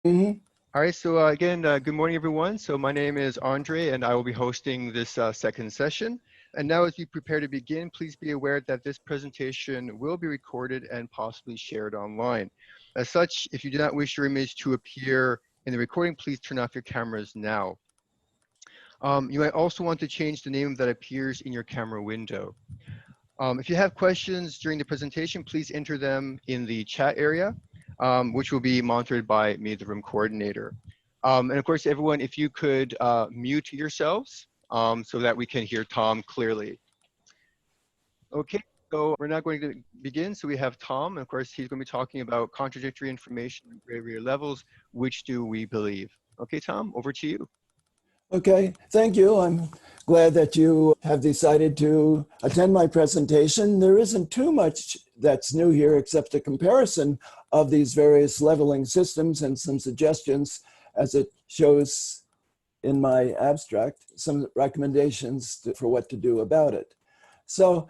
All right, so again, good morning, everyone. So my name is Andre, and I will be hosting this second session. And now as we prepare to begin, please be aware that this presentation will be recorded and possibly shared online. As such, if you do not wish your image to appear in the recording, please turn off your cameras now. You might also want to change the name that appears in your camera window. If you have questions during the presentation, please enter them in the chat area, which will be monitored by me, the room coordinator. And of course, everyone, if you could mute yourselves so that we can hear Tom clearly. Okay, so we're now going to begin. So we have Tom, and of course, he's going to be talking about contradictory information and gray area levels. Which do we believe? Okay, Tom, over to you. Okay, thank you. I'm glad that you have decided to attend my presentation. There isn't too much that's new here except a comparison of these various leveling systems and some suggestions, as it shows in my abstract, some recommendations for what to do about it. So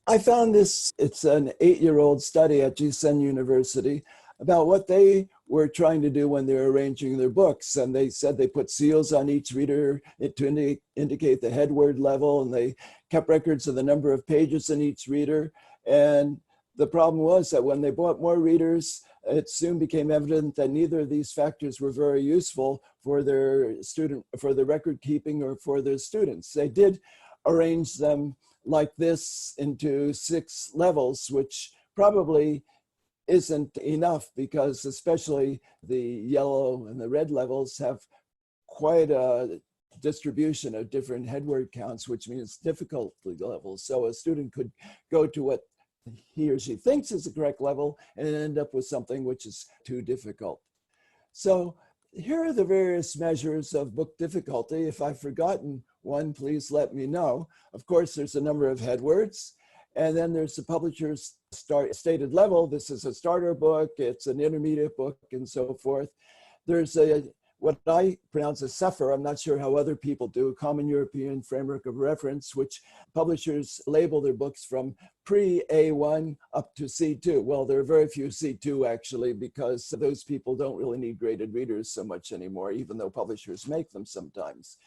I found this, it's an 8-year-old study at GSEN University about what they were trying to do when they were arranging their books. And they said they put seals on each reader to indicate the headword level, and they kept records of the number of pages in each reader. And the problem was that when they bought more readers, it soon became evident that neither of these factors were very useful for their record keeping or for their students. They did arrange them like this into 6 levels, which probably isn't enough, because especially the yellow and the red levels have quite a distribution of different headword counts, which means difficulty levels. So a student could go to what he or she thinks is the correct level and end up with something which is too difficult. So here are the various measures of book difficulty. If I've forgotten one, please let me know. Of course, there's a number of headwords, and then there's the publisher's stated level. This is a starter book, it's an intermediate book, and so forth. There's what I pronounce a CEFR, I'm not sure how other people do, Common European Framework of Reference, which publishers label their books from pre-A1 up to C2. Well, there are very few C2 actually, because those people don't really need graded readers so much anymore, even though publishers make them sometimes.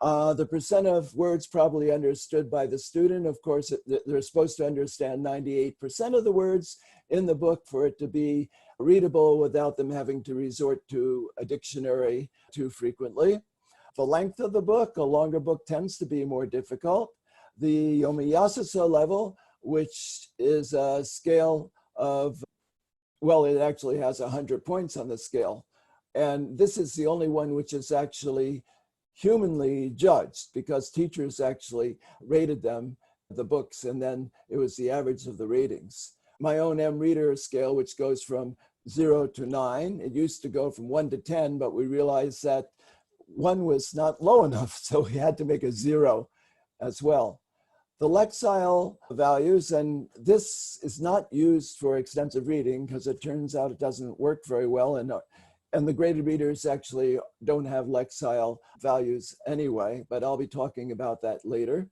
The percent of words probably understood by the student. Of course, they're supposed to understand 98% of the words in the book for it to be readable without them having to resort to a dictionary too frequently. The length of the book, a longer book tends to be more difficult. The Yomiyasusa level, which is a scale of, well, it actually has 100 points on the scale. And this is the only one which is actually humanly judged, because teachers actually rated them, the books, and then it was the average of the ratings. My own M-Reader scale, which goes from 0 to 9, it used to go from 1 to 10, but we realized that 1 was not low enough, so we had to make a 0 as well. The Lexile values, and this is not used for extensive reading because it turns out it doesn't work very well, and the graded readers actually don't have Lexile values anyway, but I'll be talking about that later.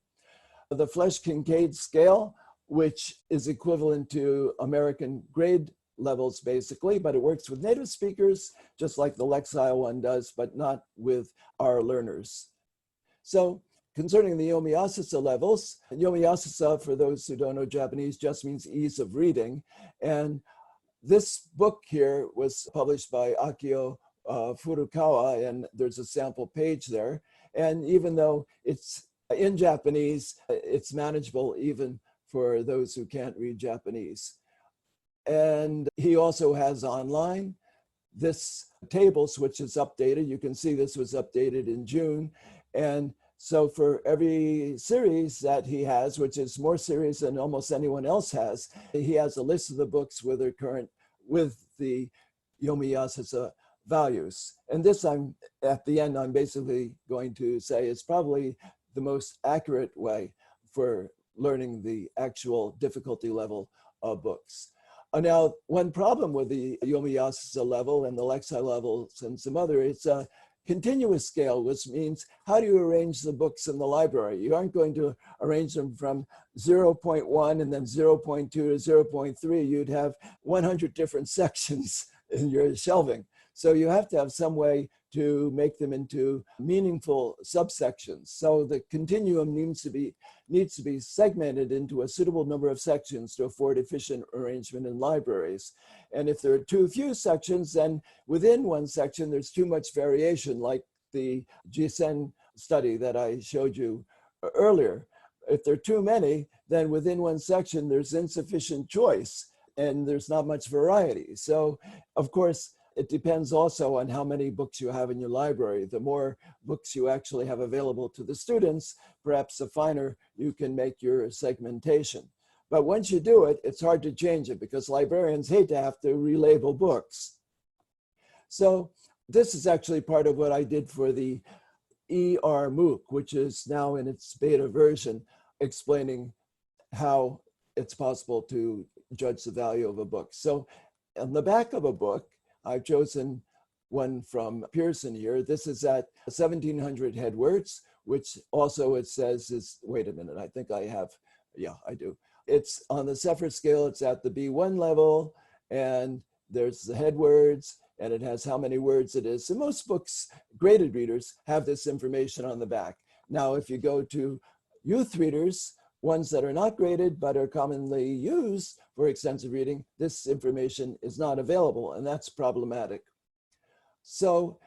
The Flesch-Kincaid scale, which is equivalent to American grade levels basically, but it works with native speakers just like the Lexile one does, but not with our learners. So concerning the Yomiyasusa levels, Yomiyasusa, for those who don't know Japanese, just means ease of reading. And this book here was published by Akio Furukawa, and there's a sample page there. And even though it's in Japanese, it's manageable even for those who can't read Japanese. And he also has online this tables, which is updated. You can see this was updated in June. And so for every series that he has, which is more series than almost anyone else has, he has a list of the books with their current, with the Yomiyasusa values. And this, at the end, I'm basically going to say is probably the most accurate way for learning the actual difficulty level of books. Now, one problem with the Yomiyasusa level and the Lexile levels and some other, it's a continuous scale, which means how do you arrange the books in the library? You aren't going to arrange them from 0.1 and then 0.2 to 0.3. You'd have 100 different sections in your shelving. So you have to have some way to make them into meaningful subsections. So the continuum needs to be segmented into a suitable number of sections to afford efficient arrangement in libraries. And if there are too few sections, then within one section, there's too much variation, like the GSN study that I showed you earlier. If there are too many, then within one section, there's insufficient choice and there's not much variety. So, of course, it depends also on how many books you have in your library. The more books you actually have available to the students, perhaps the finer you can make your segmentation. But once you do it, it's hard to change it because librarians hate to have to relabel books. So this is actually part of what I did for the ER MOOC, which is now in its beta version, explaining how it's possible to judge the value of a book. So on the back of a book, I've chosen one from Pearson here. This is at 1700 headwords, which also it says is, wait a minute, I think I have, yeah, I do. It's on the CEFR scale, it's at the B1 level, and there's the headwords, and it has how many words it is. So most books, graded readers, have this information on the back. Now, if you go to youth readers, ones that are not graded but are commonly used for extensive reading, this information is not available, and that's problematic. So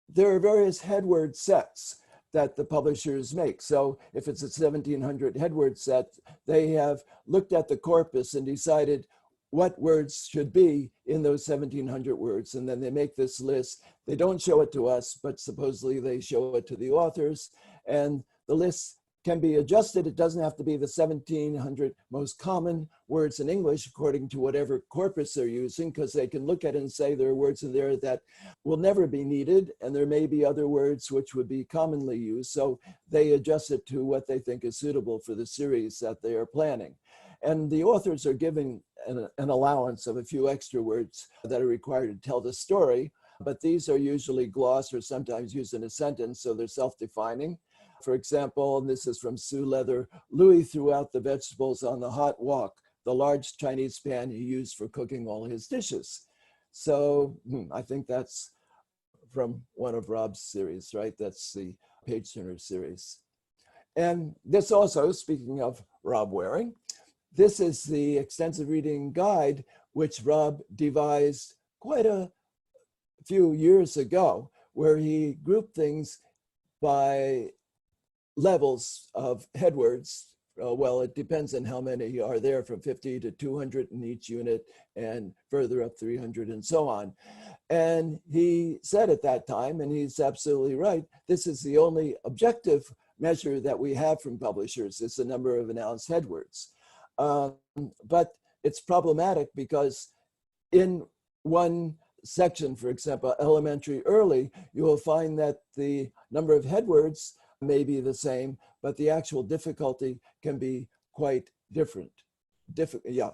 there are various headword sets that the publishers make. So if it's a 1700 headword set, they have looked at the corpus and decided what words should be in those 1700 words, and then they make this list. They don't show it to us, but supposedly they show it to the authors, and the list can be adjusted. It doesn't have to be the 1700 most common words in English according to whatever corpus they're using, because they can look at it and say there are words in there that will never be needed, and there may be other words which would be commonly used. So they adjust it to what they think is suitable for the series that they are planning. And the authors are given an allowance of a few extra words that are required to tell the story, but these are usually glossed or sometimes used in a sentence, so they're self-defining. For example, and this is from Sue Leather, Louis threw out the vegetables on the hot wok, the large Chinese pan he used for cooking all his dishes. So I think that's from one of Robb's series, right? That's the Page Turner series. And this also, speaking of Robb Waring, this is the extensive reading guide, which Robb devised quite a few years ago, where he grouped things by levels of headwords. Well, it depends on how many are there, from 50 to 200 in each unit, and further up 300 and so on. And he said at that time, and he's absolutely right, this is the only objective measure that we have from publishers, is the number of announced headwords. But it's problematic because in one section, for example, elementary early, you will find that the number of headwords may be the same, but the actual difficulty can be quite different. Yeah.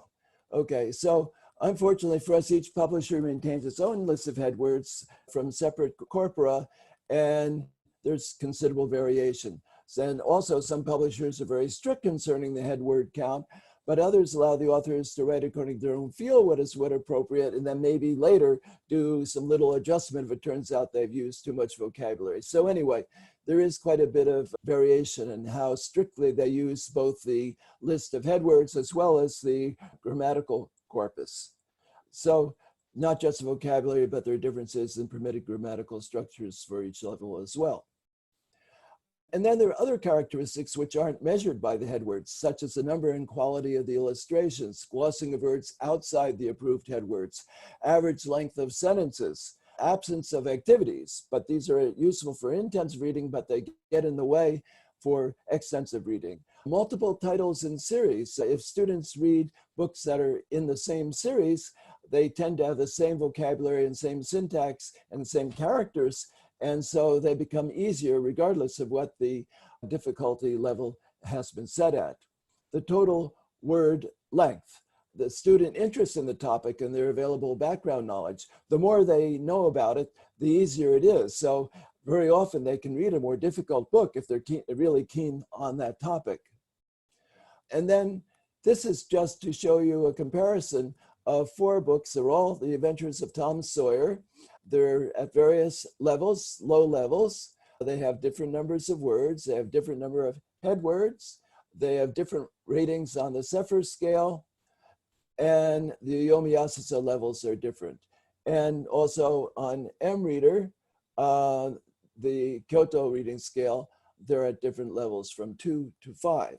Okay. So unfortunately for us, each publisher maintains its own list of headwords from separate corpora, and there's considerable variation. And also some publishers are very strict concerning the headword count, but others allow the authors to write according to their own feel what is appropriate, and then maybe later do some little adjustment if it turns out they've used too much vocabulary. So anyway, there is quite a bit of variation in how strictly they use both the list of headwords as well as the grammatical corpus. So not just vocabulary, but there are differences in permitted grammatical structures for each level as well. And then there are other characteristics which aren't measured by the headwords, such as the number and quality of the illustrations, glossing of words outside the approved headwords, average length of sentences, absence of activities, but these are useful for intensive reading, but they get in the way for extensive reading. Multiple titles in series. If students read books that are in the same series, they tend to have the same vocabulary and same syntax and same characters, and so they become easier regardless of what the difficulty level has been set at. The total word length, the student interest in the topic and their available background knowledge, the more they know about it, the easier it is. So very often they can read a more difficult book if they're really keen on that topic. And then this is just to show you a comparison of 4 books. They're all The Adventures of Tom Sawyer. They're at various levels, low levels. They have different numbers of words. They have different number of headwords. They have different ratings on the CEFR scale. And the Yomi-Yasusa levels are different. And also on M-Reader, the Kyoto reading scale, they're at different levels from 2 to 5.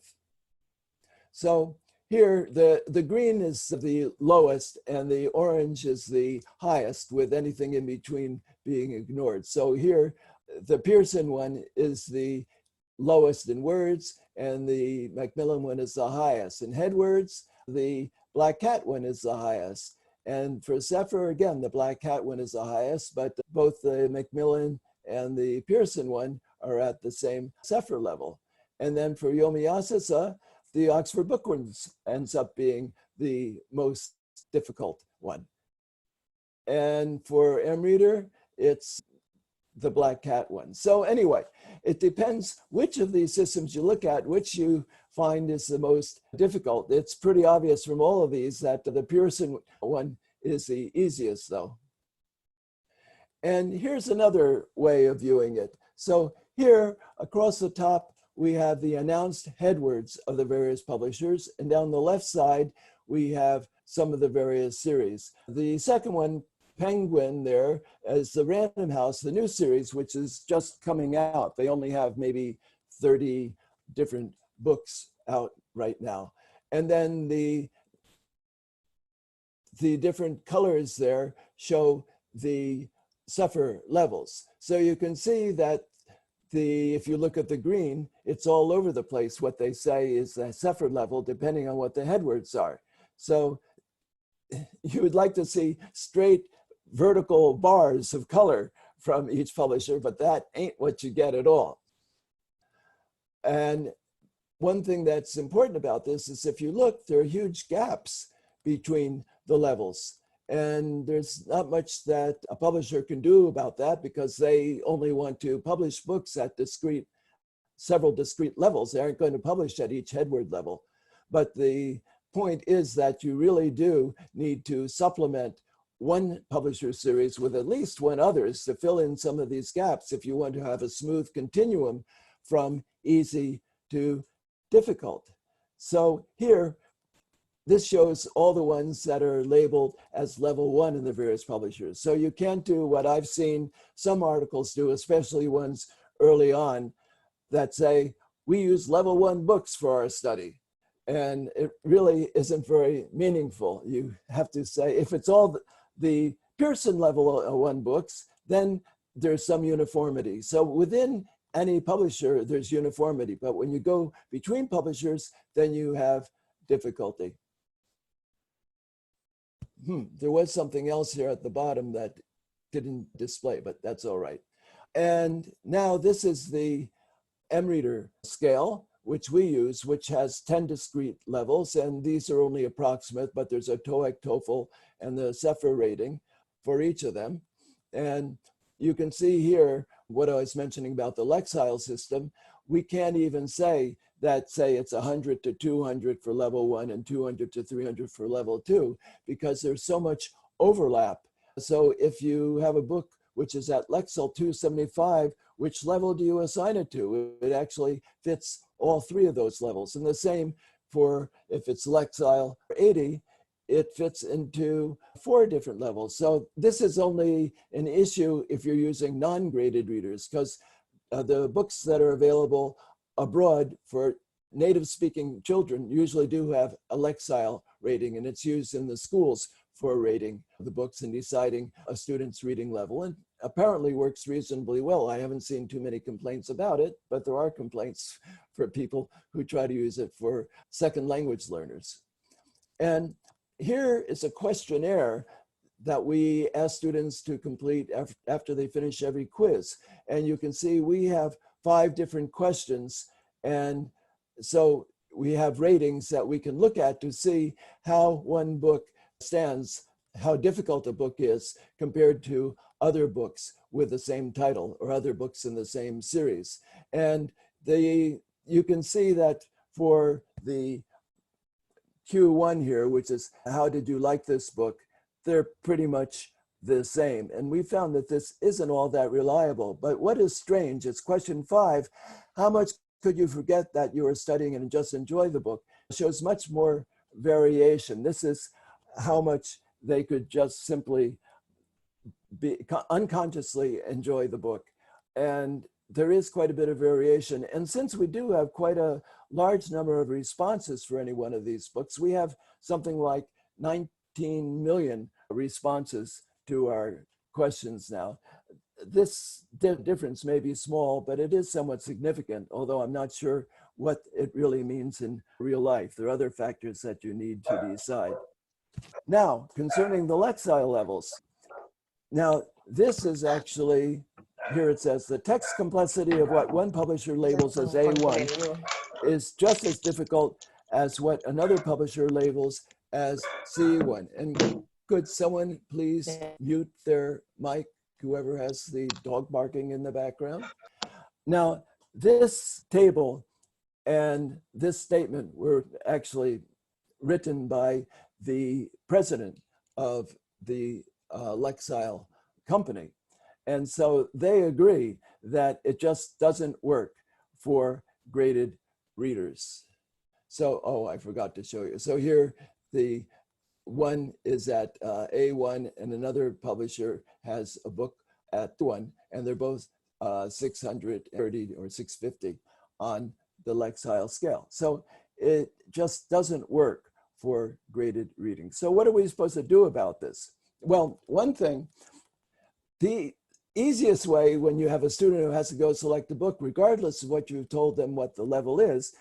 So here, the green is the lowest and the orange is the highest, with anything in between being ignored. So here, the Pearson one is the lowest in words, and the Macmillan one is the highest in headwords. The Black Cat one is the highest. And for CEFR, again, the Black Cat one is the highest, but both the Macmillan and the Pearson one are at the same CEFR level. And then for Yomi-Yasusa, the Oxford Book one ends up being the most difficult one. And for M-Reader, it's the Black Cat one. So anyway, it depends which of these systems you look at, which you find is the most difficult. It's pretty obvious from all of these that the Pearson one is the easiest, though. And here's another way of viewing it. So here, across the top, we have the announced headwords of the various publishers, and down the left side, we have some of the various series. The second one, Penguin, there is the Random House, the new series, which is just coming out. They only have maybe 30 different books out right now. And then the different colors there show the CEFR levels. So you can see that if you look at the green, it's all over the place. What they say is the CEFR level, depending on what the headwords are. So you would like to see straight vertical bars of color from each publisher, but that ain't what you get at all. And one thing that's important about this is if you look, there are huge gaps between the levels. And there's not much that a publisher can do about that, because they only want to publish books at several discrete levels. They aren't going to publish at each headword level. But the point is that you really do need to supplement one publisher series with at least one others to fill in some of these gaps if you want to have a smooth continuum from easy to difficult. So here, this shows all the ones that are labeled as level 1 in the various publishers. So you can't do what I've seen some articles do, especially ones early on, that say, we use level 1 books for our study. And it really isn't very meaningful. You have to say, if it's all the Pearson level 1 books, then there's some uniformity. So within any publisher, there's uniformity. But when you go between publishers, then you have difficulty. There was something else here at the bottom that didn't display, but that's all right. And now this is the M-Reader scale, which we use, which has 10 discrete levels. And these are only approximate, but there's a TOEIC, TOEFL, and the CEFR rating for each of them. And you can see here what I was mentioning about the Lexile system. We can't even say that, say, it's 100 to 200 for level 1 and 200 to 300 for level 2, because there's so much overlap. So if you have a book which is at Lexile 275, which level do you assign it to? It actually fits all 3 of those levels. And the same for if it's Lexile 80, it fits into 4 different levels. So this is only an issue if you're using non-graded readers, because the books that are available abroad for native-speaking children usually do have a Lexile rating, and it's used in the schools for rating the books and deciding a student's reading level, and apparently works reasonably well. I haven't seen too many complaints about it, but there are complaints for people who try to use it for second language learners. And here is a questionnaire that we ask students to complete after they finish every quiz. And you can see we have 5 different questions. And so we have ratings that we can look at to see how one book stands, how difficult a book is compared to other books with the same title or other books in the same series. And you can see that for the Q1 here, which is how did you like this book, they're pretty much the same. And we found that this isn't all that reliable. But what is strange, it's question 5, how much could you forget that you were studying and just enjoy the book? It shows much more variation. This is how much they could just simply unconsciously enjoy the book. And there is quite a bit of variation. And since we do have quite a large number of responses for any one of these books, we have something like 19 million responses to our questions now. This difference may be small, but it is somewhat significant, although I'm not sure what it really means in real life. There are other factors that you need to decide. Now, concerning the Lexile levels. Now, this is actually, here it says, the text complexity of what one publisher labels as A1 is just as difficult as what another publisher labels as C1. And could someone please mute their mic, whoever has the dog barking in the background? Now, this table and this statement were actually written by the president of the Lexile company. And so they agree that it just doesn't work for graded readers. So, oh, I forgot to show you. So here, the one is at A1 and another publisher has a book at 1, and they're both 630 or 650 on the Lexile scale. So it just doesn't work for graded reading. So what are we supposed to do about this? Well, one thing, the easiest way when you have a student who has to go select a book, regardless of what you've told them what the level is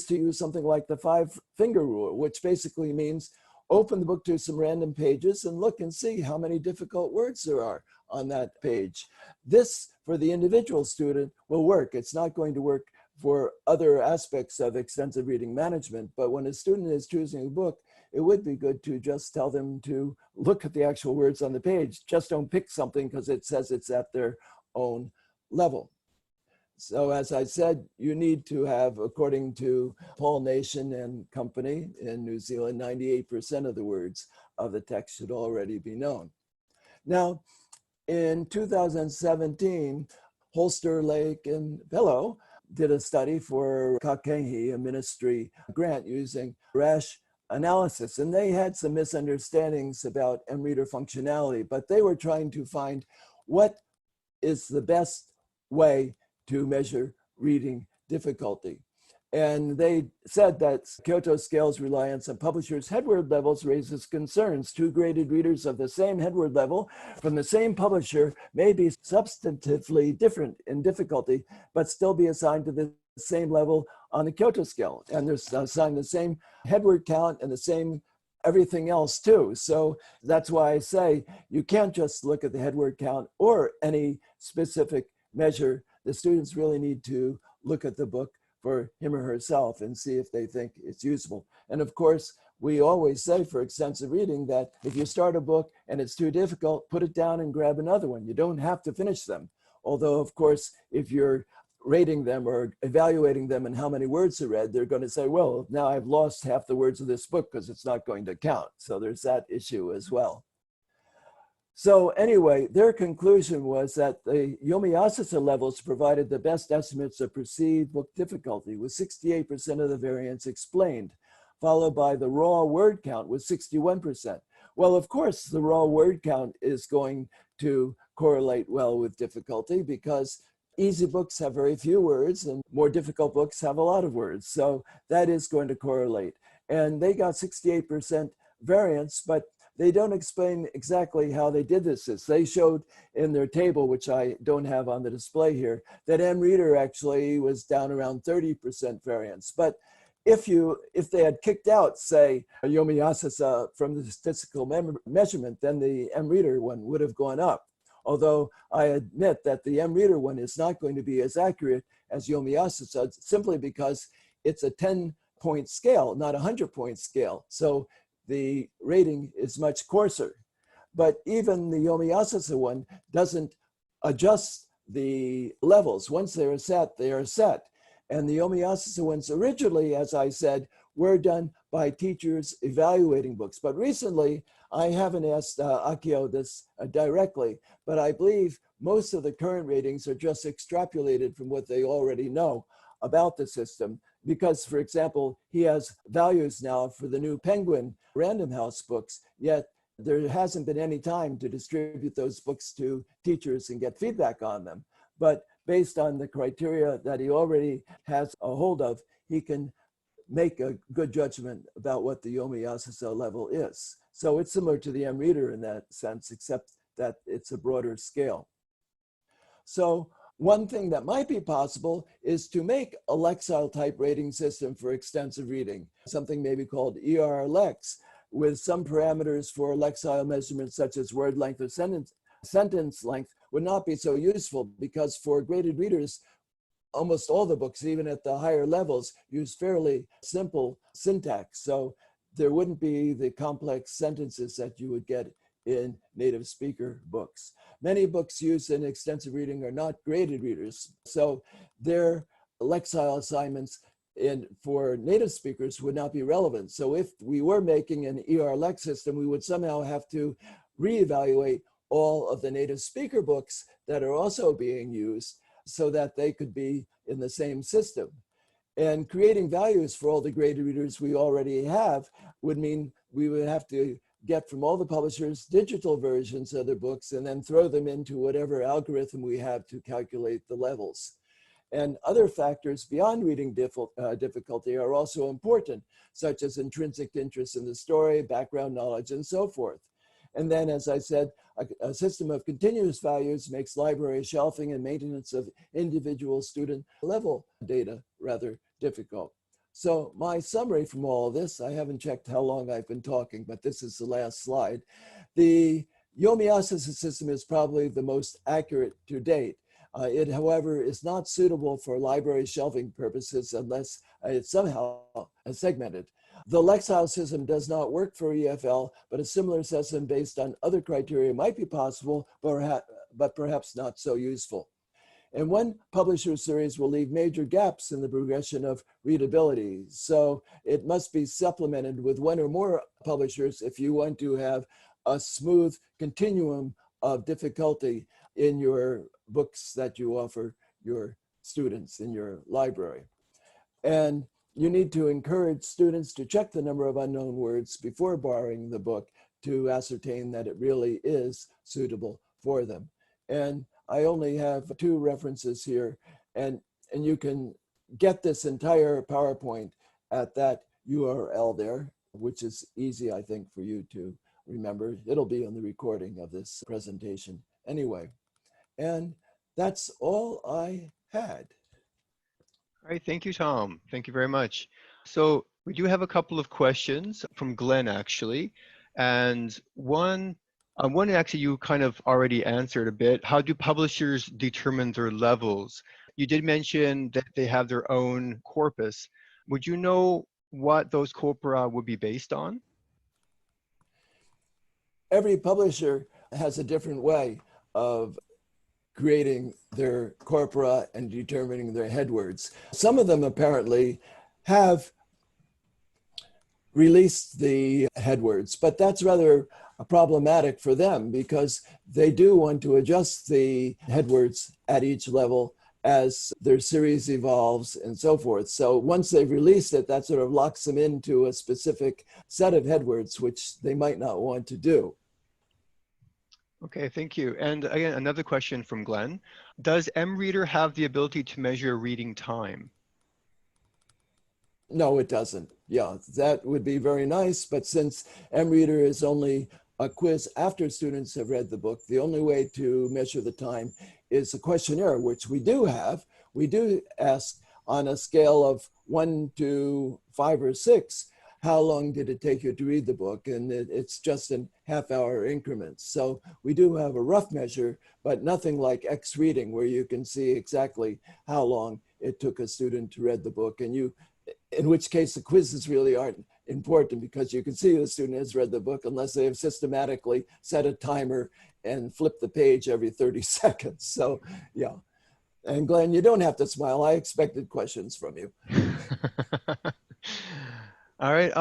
to use something like the 5-finger rule, which basically means open the book to some random pages and look and see how many difficult words there are on that page. This, for the individual student, will work. It's not going to work for other aspects of extensive reading management, but when a student is choosing a book, it would be good to just tell them to look at the actual words on the page. Just don't pick something because it says it's at their own level. So as I said, you need to have, according to Paul Nation and Company in New Zealand, 98% of the words of the text should already be known. Now, in 2017, Holster, Lake, and Bellow did a study for Kakehi, a ministry grant, using rash analysis. And they had some misunderstandings about mReader functionality, but they were trying to find what is the best way to measure reading difficulty. And they said that Kyoto Scale's reliance on publishers' headword levels raises concerns. 2 graded readers of the same headword level from the same publisher may be substantively different in difficulty, but still be assigned to the same level on the Kyoto Scale. And they're assigned the same headword count and the same everything else too. So that's why I say you can't just look at the headword count or any specific measure. The students really need to look at the book for him or herself and see if they think it's useful. And of course, we always say for extensive reading that if you start a book and it's too difficult, put it down and grab another one. You don't have to finish them. Although, of course, if you're rating them or evaluating them and how many words are read, they're going to say, well, now I've lost half the words of this book because it's not going to count. So there's that issue as well. So anyway, their conclusion was that the Yomi-Asasa levels provided the best estimates of perceived book difficulty, with 68% of the variance explained, followed by the raw word count with 61%. Well, of course, the raw word count is going to correlate well with difficulty because easy books have very few words and more difficult books have a lot of words. So that is going to correlate. And they got 68% variance, but they don't explain exactly how they did this. They showed in their table, which I don't have on the display here, that mReader actually was down around 30% variance. But if they had kicked out, say, Yomi-Asasa from the statistical measurement, then the mReader one would have gone up. Although I admit that the mReader one is not going to be as accurate as Yomi-Asasa, simply because it's a 10-point scale, not a 100-point scale. So the rating is much coarser. But even the Yomi-Asasa one doesn't adjust the levels. Once they are set, they are set. And the Yomi-Asasa ones originally, as I said, were done by teachers evaluating books. But recently, I haven't asked Akio this directly, but I believe most of the current ratings are just extrapolated from what they already know about the system. Because, for example, he has values now for the new Penguin Random House books, yet there hasn't been any time to distribute those books to teachers and get feedback on them. But based on the criteria that he already has a hold of, he can make a good judgment about what the Yomi Yasuso level is. So it's similar to the M-Reader in that sense, except that it's a broader scale. So one thing that might be possible is to make a Lexile type rating system for extensive reading, something maybe called ER-Lex, with some parameters for Lexile measurements such as word length or sentence length would not be so useful, because for graded readers, almost all the books, even at the higher levels, use fairly simple syntax. So there wouldn't be the complex sentences that you would get in native speaker books. Many books used in extensive reading are not graded readers, so their Lexile assignments for native speakers would not be relevant. So if we were making an ER-Lex system, we would somehow have to reevaluate all of the native speaker books that are also being used so that they could be in the same system. And creating values for all the graded readers we already have would mean we would have to get from all the publishers digital versions of their books and then throw them into whatever algorithm we have to calculate the levels. And other factors beyond reading difficulty are also important, such as intrinsic interest in the story, background knowledge, and so forth. And then, as I said, a system of continuous values makes library shelving and maintenance of individual student level data rather difficult. So my summary from all of this, I haven't checked how long I've been talking, but this is the last slide. The Yomi Yasuso system is probably the most accurate to date. It, however, is not suitable for library shelving purposes unless it's somehow segmented. The Lexile system does not work for EFL, but a similar system based on other criteria might be possible, but perhaps not so useful. And one publisher series will leave major gaps in the progression of readability. So it must be supplemented with one or more publishers if you want to have a smooth continuum of difficulty in your books that you offer your students in your library. And you need to encourage students to check the number of unknown words before borrowing the book to ascertain that it really is suitable for them. And I only have 2 references here, and you can get this entire PowerPoint at that URL there, which is easy, I think, for you to remember. It'll be on the recording of this presentation anyway. And that's all I had. All right, thank you, Tom. Thank you very much. So we do have a couple of questions from Glenn, actually. And one actually you kind of already answered a bit. How do publishers determine their levels? You did mention that they have their own corpus. Would you know what those corpora would be based on? Every publisher has a different way of creating their corpora and determining their headwords. Some of them apparently have released the headwords, but that's rather problematic for them because they do want to adjust the headwords at each level as their series evolves and so forth. So once they've released it, that sort of locks them into a specific set of headwords, which they might not want to do. Okay, thank you. And again, another question from Glenn. Does M-Reader have the ability to measure reading time? No, it doesn't. Yeah, that would be very nice. But since M-Reader is only a quiz after students have read the book, the only way to measure the time is a questionnaire, which we do have. We do ask on a scale of 1 to 5 or 6, how long did it take you to read the book? And it's just in half-hour increments. So we do have a rough measure, but nothing like X reading, where you can see exactly how long it took a student to read the book. And in which case the quizzes really aren't important because you can see the student has read the book unless they have systematically set a timer and flip the page every 30 seconds. So yeah. And Glenn, you don't have to smile. I expected questions from you. All right.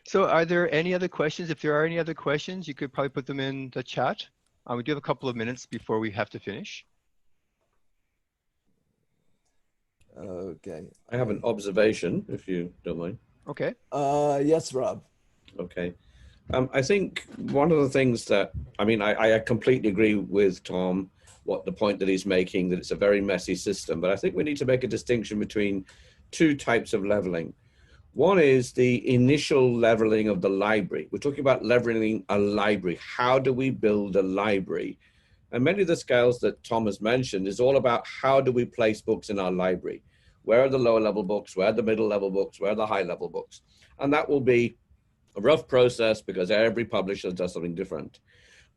So are there any other questions? If there are any other questions, you could probably put them in the chat. We do have a couple of minutes before we have to finish. Okay. I have an observation, if you don't mind. Okay. Yes, Rob. Okay. I think one of the things that, I completely agree with Tom, what the point that he's making, that it's a very messy system, but I think we need to make a distinction between two types of leveling. One is the initial leveling of the library. We're talking about leveling a library. How do we build a library? And many of the scales that Tom has mentioned is all about how do we place books in our library? Where are the lower level books? Where are the middle level books? Where are the high level books? And that will be a rough process because every publisher does something different.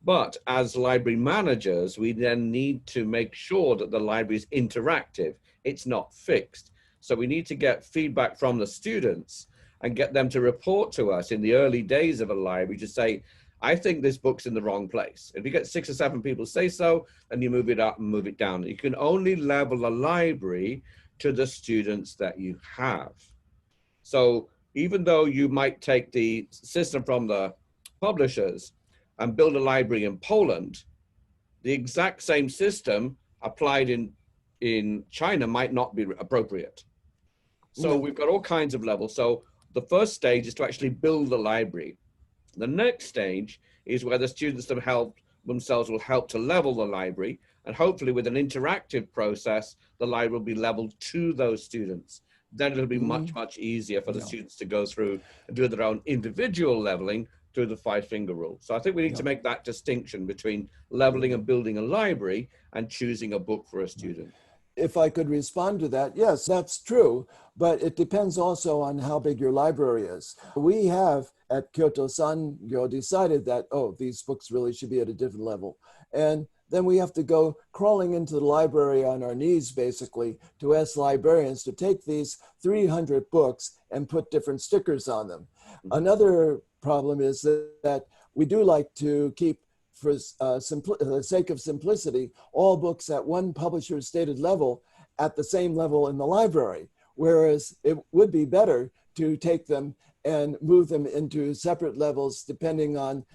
But as library managers, we then need to make sure that the library is interactive. It's not fixed. So we need to get feedback from the students and get them to report to us in the early days of a library to say, I think this book's in the wrong place. If you get 6 or 7 people say so, and you move it up and move it down. You can only level a library to the students that you have. So even though you might take the system from the publishers and build a library in Poland, the exact same system applied in China might not be appropriate. So we've got all kinds of levels. So the first stage is to actually build the library. The next stage is where the students themselves will help to level the library, and hopefully with an interactive process, the library will be leveled to those students. Then it'll be much easier for the students to go through and do their own individual leveling through the 5-finger rule. So I think we need to make that distinction between leveling and building a library and choosing a book for a student. If I could respond to that, yes, that's true, but it depends also on how big your library is. We have at Kyoto Sangyo decided that, oh, these books really should be at a different level. And then we have to go crawling into the library on our knees, basically, to ask librarians to take these 300 books and put different stickers on them. Another problem is that we do like to keep, for the sake of simplicity, all books at one publisher's stated level at the same level in the library, whereas it would be better to take them and move them into separate levels depending on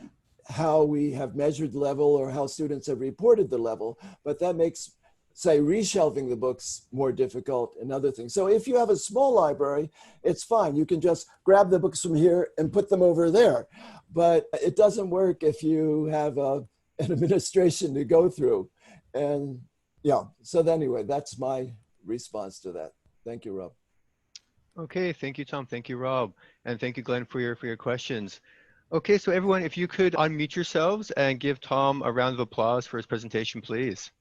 how we have measured the level or how students have reported the level. But that makes, say, reshelving the books more difficult and other things. So if you have a small library, it's fine. You can just grab the books from here and put them over there. But it doesn't work if you have an administration to go through. And yeah, so anyway, that's my response to that. Thank you, Rob. Okay, thank you, Tom. Thank you, Rob. And thank you, Glenn, for your questions. Okay, so everyone, if you could unmute yourselves and give Tom a round of applause for his presentation, please.